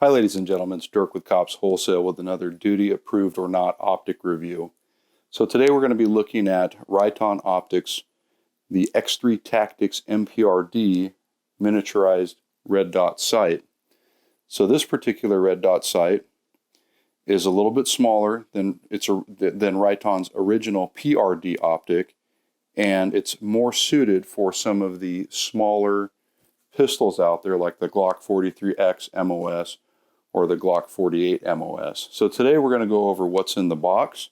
Hi ladies and gentlemen, it's Dirk with Cops Wholesale with another duty approved or not optic review. So today we're going to be looking at Riton Optics, the X3 Tactics MPRD miniaturized red dot sight. So this particular red dot sight is a little bit smaller than Riton's original PRD optic, and it's more suited for some of the smaller pistols out there like the Glock 43X MOS or the Glock 48 MOS. So today we're going to go over what's in the box,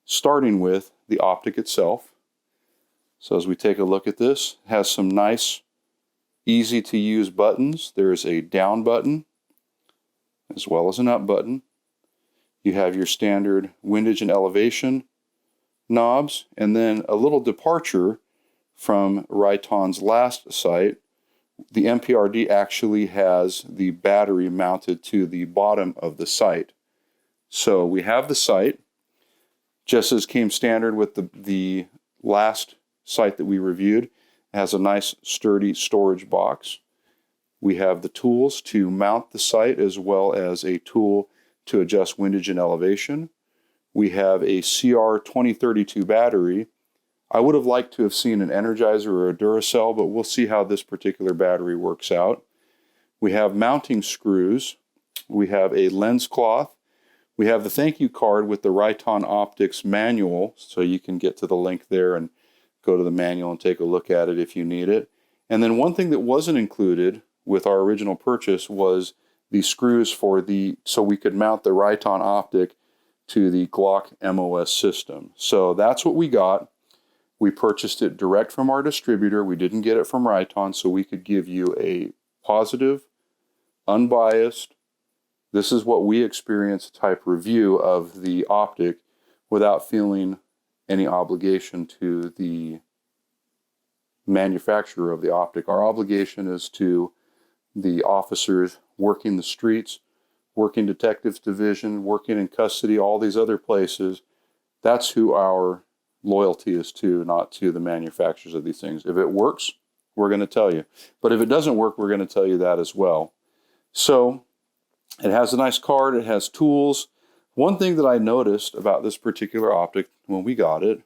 starting with the optic itself. So as we take a look at this, it has some nice, easy to use buttons. There's a down button as well as an up button. You have your standard windage and elevation knobs, and then a little departure from Riton's last sight. The MPRD actually has the battery mounted to the bottom of the sight. So we have the sight, just as came standard with the last sight that we reviewed. It has a nice sturdy storage box. We have the tools to mount the sight as well as a tool to adjust windage and elevation. We have a CR2032 battery. I would have liked to have seen an Energizer or a Duracell, but we'll see how this particular battery works out. We have mounting screws. We have a lens cloth. We have the thank you card with the Riton Optics manual, so you can get to the link there and go to the manual and take a look at it if you need it. And then one thing that wasn't included with our original purchase was the screws so we could mount the Riton Optic to the Glock MOS system. So that's what we got. We purchased it direct from our distributor. We didn't get it from Riton, so we could give you a positive, unbiased, this is what we experienced type review of the optic without feeling any obligation to the manufacturer of the optic. Our obligation is to the officers working the streets, working detectives division, working in custody, all these other places. That's who our loyalty is to, not to the manufacturers of these things. If it works, we're going to tell you. But if it doesn't work, we're going to tell you that as well. So it has a nice card. It has tools. One thing that I noticed about this particular optic when we got it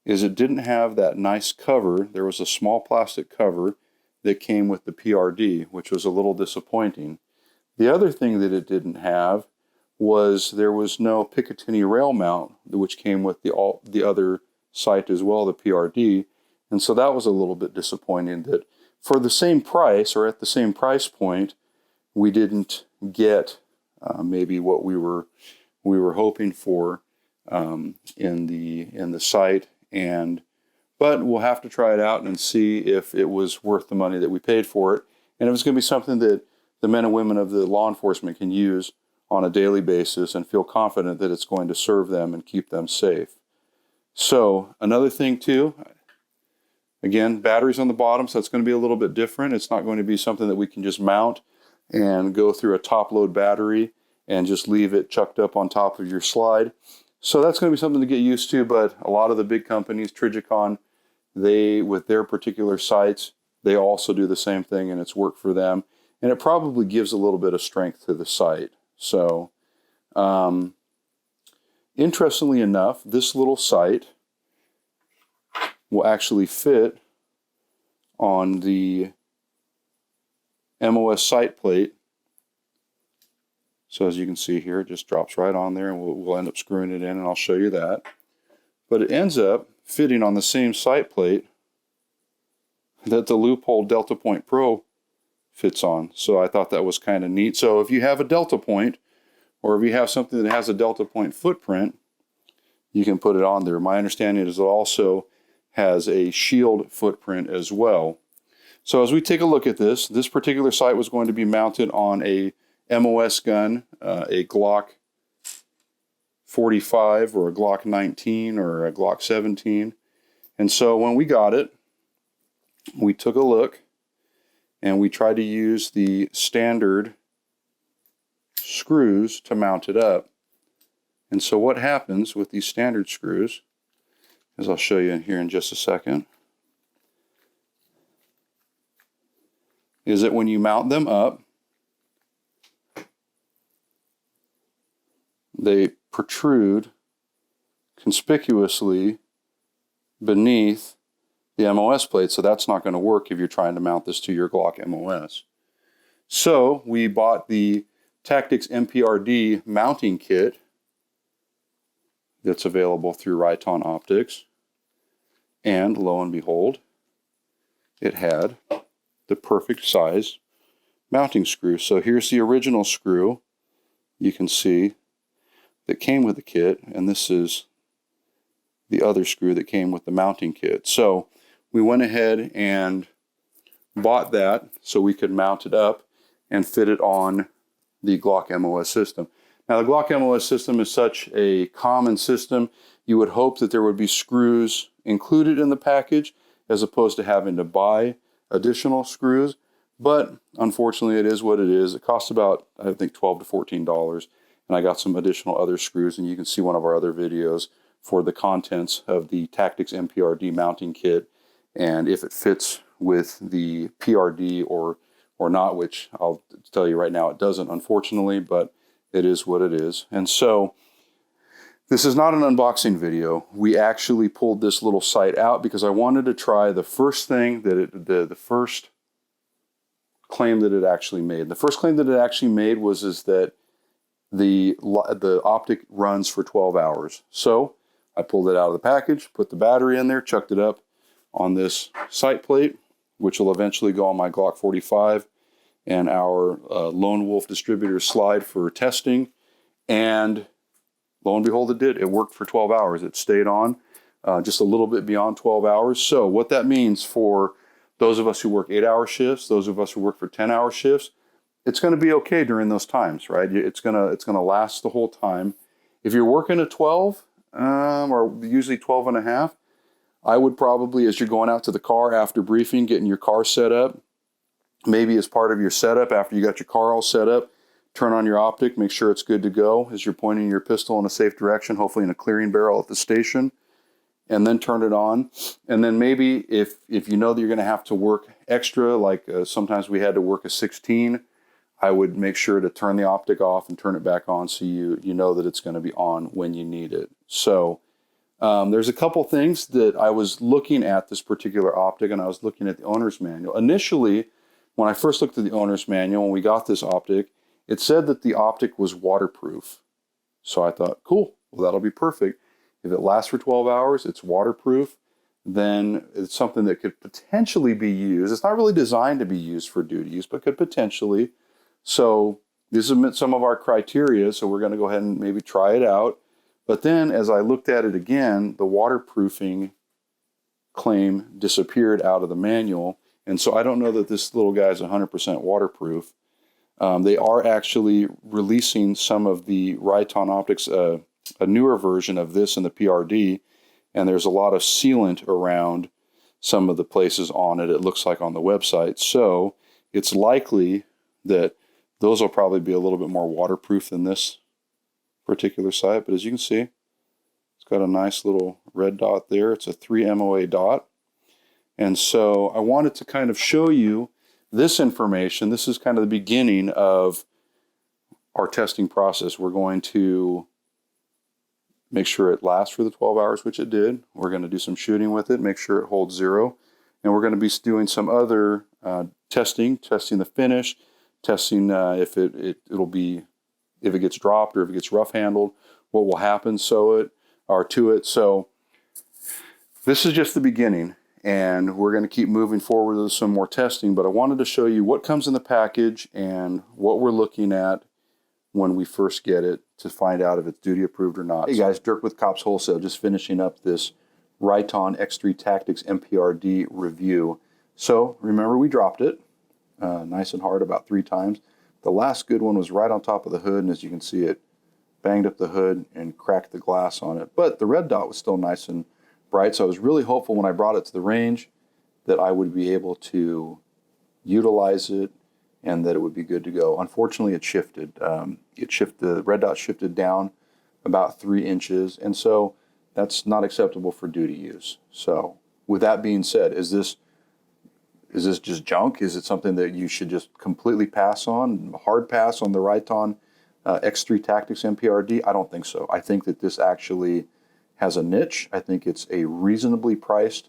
is it didn't have that nice cover. There was a small plastic cover that came with the PRD, which was a little disappointing. The other thing that it didn't have was there was no Picatinny rail mount, which came with the other sight as well, the PRD. And so that was a little bit disappointing that for the same price or at the same price point, we didn't get maybe what we were hoping for in the sight. But we'll have to try it out and see if it was worth the money that we paid for it, and if it's going to be something that the men and women of the law enforcement can use on a daily basis and feel confident that it's going to serve them and keep them safe. So another thing too, again, batteries on the bottom, so it's going to be a little bit different. It's not going to be something that we can just mount and go through a top load battery and just leave it chucked up on top of your slide. So that's going to be something to get used to, but a lot of the big companies, Trigicon, they, with their particular sights, they also do the same thing, and it's worked for them. And it probably gives a little bit of strength to the sight. So, interestingly enough, this little sight will actually fit on the MOS sight plate. So as you can see here, it just drops right on there, and we'll end up screwing it in, and I'll show you that. But it ends up fitting on the same sight plate that the Loophole Delta Point Pro fits on. So I thought that was kind of neat. So if you have a Delta Point, or if you have something that has a Delta Point footprint, you can put it on there. My understanding is it also has a shield footprint as well. So as we take a look at this particular sight was going to be mounted on a MOS gun, a Glock 45 or a Glock 19 or a Glock 17. And so when we got it, we took a look and we tried to use the standard screws to mount it up. And so what happens with these standard screws, as I'll show you in here in just a second, is that when you mount them up, they protrude conspicuously beneath the MOS plate, so that's not going to work if you're trying to mount this to your Glock MOS. So we bought the Tactics MPRD mounting kit that's available through Riton Optics, and lo and behold, it had the perfect size mounting screw. So here's the original screw you can see that came with the kit, and this is the other screw that came with the mounting kit. So we went ahead and bought that so we could mount it up and fit it on the Glock MOS system. Now the Glock MOS system is such a common system, you would hope that there would be screws included in the package as opposed to having to buy additional screws, but unfortunately it is what it is. It costs about, I think, $12 to $14, and I got some additional other screws, and you can see one of our other videos for the contents of the Tactics MPRD mounting kit and if it fits with the PRD or not, which I'll tell you right now it doesn't, unfortunately, but it is what it is. And so this is not an unboxing video. We actually pulled this little sight out because I wanted to try the first thing that the first claim that it actually made. The first claim that it actually made was that the Optic runs for 12 hours. So I pulled it out of the package, put the battery in there, chucked it up on this sight plate, which will eventually go on my Glock 45 and our Lone Wolf distributor slide for testing. And lo and behold, it did. It worked for 12 hours. It stayed on just a little bit beyond 12 hours. So what that means for those of us who work 8-hour shifts, those of us who work for 10-hour shifts, it's going to be okay during those times, right? It's gonna last the whole time. If you're working a 12 or usually 12 and a half, I would probably, as you're going out to the car after briefing, getting your car set up, maybe as part of your setup, after you got your car all set up, turn on your Optic, make sure it's good to go as you're pointing your pistol in a safe direction, hopefully in a clearing barrel at the station, and then turn it on. And then maybe if you know that you're going to have to work extra, like sometimes we had to work a 16, I would make sure to turn the Optic off and turn it back on so you know that it's going to be on when you need it. So there's a couple things that I was looking at this particular Optic, and I was looking at the owner's manual. Initially, when I first looked at the owner's manual, when we got this Optic, it said that the Optic was waterproof. So I thought, cool, well, that'll be perfect. If it lasts for 12 hours, it's waterproof, then it's something that could potentially be used. It's not really designed to be used for duty use, but could potentially. So this is some of our criteria, so we're going to go ahead and maybe try it out. But then as I looked at it again, the waterproofing claim disappeared out of the manual. And so I don't know that this little guy is 100% waterproof. They are actually releasing some of the Riton Optics, a newer version of this in the PRD, and there's a lot of sealant around some of the places on it, it looks like on the website. So it's likely that those will probably be a little bit more waterproof than this particular sight. But as you can see, it's got a nice little red dot there. It's a 3 MOA dot. And so I wanted to kind of show you this information. This is kind of the beginning of our testing process. We're going to make sure it lasts for the 12 hours, which it did. We're going to do some shooting with it, make sure it holds 0. And we're going to be doing some other testing the finish, testing if it gets dropped or if it gets rough handled, what will happen to it. So this is just the beginning, and we're going to keep moving forward with some more testing, but I wanted to show you what comes in the package and what we're looking at when we first get it to find out if it's duty approved or not. Hey guys, Dirk with Cops Wholesale, just finishing up this Riton X3 Tactics MPRD review. So remember, we dropped it nice and hard about 3 times. The last good one was right on top of the hood, and as you can see, it banged up the hood and cracked the glass on it. But the red dot was still nice and bright, so I was really hopeful when I brought it to the range that I would be able to utilize it and that it would be good to go. Unfortunately, it shifted. The red dot shifted down about 3 inches, and so that's not acceptable for duty use. So with that being said, is this just junk? Is it something that you should just completely pass on, hard pass on the Riton X3 Tactics MPRD? I don't think so. I think that this actually has a niche. I think it's a reasonably priced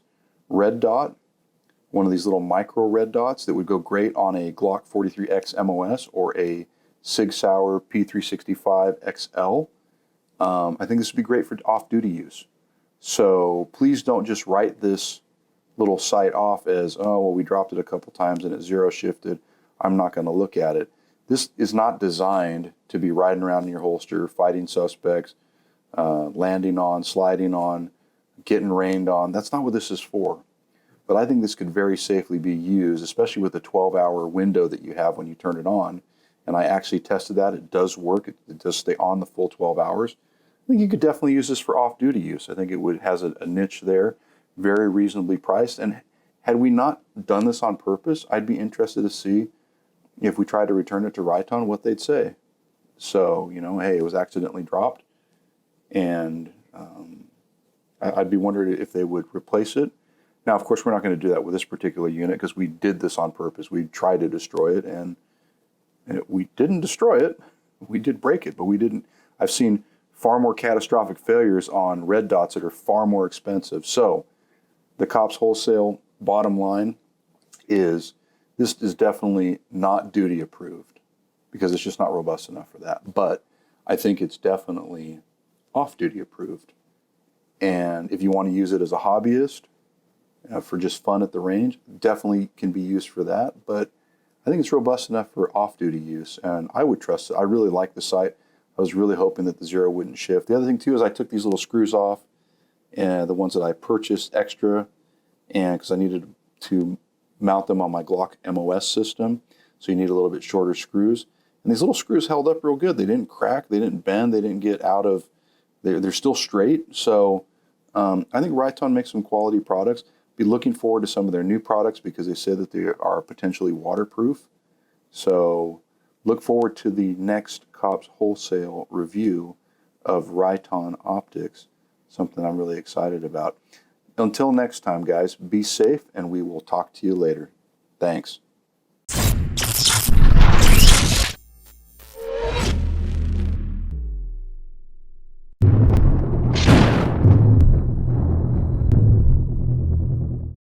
red dot, one of these little micro red dots that would go great on a Glock 43X MOS or a Sig Sauer P365 XL. I think this would be great for off-duty use. So please don't just write this little sight off as, oh, well, we dropped it a couple times and it zero shifted. I'm not going to look at it. This is not designed to be riding around in your holster, fighting suspects, landing on, sliding on, getting rained on. That's not what this is for. But I think this could very safely be used, especially with the 12-hour window that you have when you turn it on. And I actually tested that. It does work. It does stay on the full 12 hours. I think you could definitely use this for off-duty use. I think it has a niche there, very reasonably priced. And had we not done this on purpose, I'd be interested to see if we tried to return it to Riton, what they'd say. So, hey, it was accidentally dropped. And I'd be wondering if they would replace it. Now, of course, we're not going to do that with this particular unit because we did this on purpose. We tried to destroy it, and we didn't destroy it. We did break it, but we didn't. I've seen far more catastrophic failures on red dots that are far more expensive. So the Cops Wholesale bottom line is this is definitely not duty approved because it's just not robust enough for that. But I think it's definitely off-duty approved. And if you want to use it as a hobbyist, for just fun at the range, definitely can be used for that. But I think it's robust enough for off-duty use, and I would trust it. I really like the sight. I was really hoping that the zero wouldn't shift. The other thing, too, is I took these little screws off, and the ones that I purchased extra, and because I needed to mount them on my Glock MOS system, so you need a little bit shorter screws. And these little screws held up real good. They didn't crack, they didn't bend, they didn't get out of, they're still straight. So I think Riton makes some quality products. Be looking forward to some of their new products because they say that they are potentially waterproof. So look forward to the next Cops Wholesale review of Riton Optics, something I'm really excited about. Until next time, guys, be safe, and we will talk to you later. Thanks.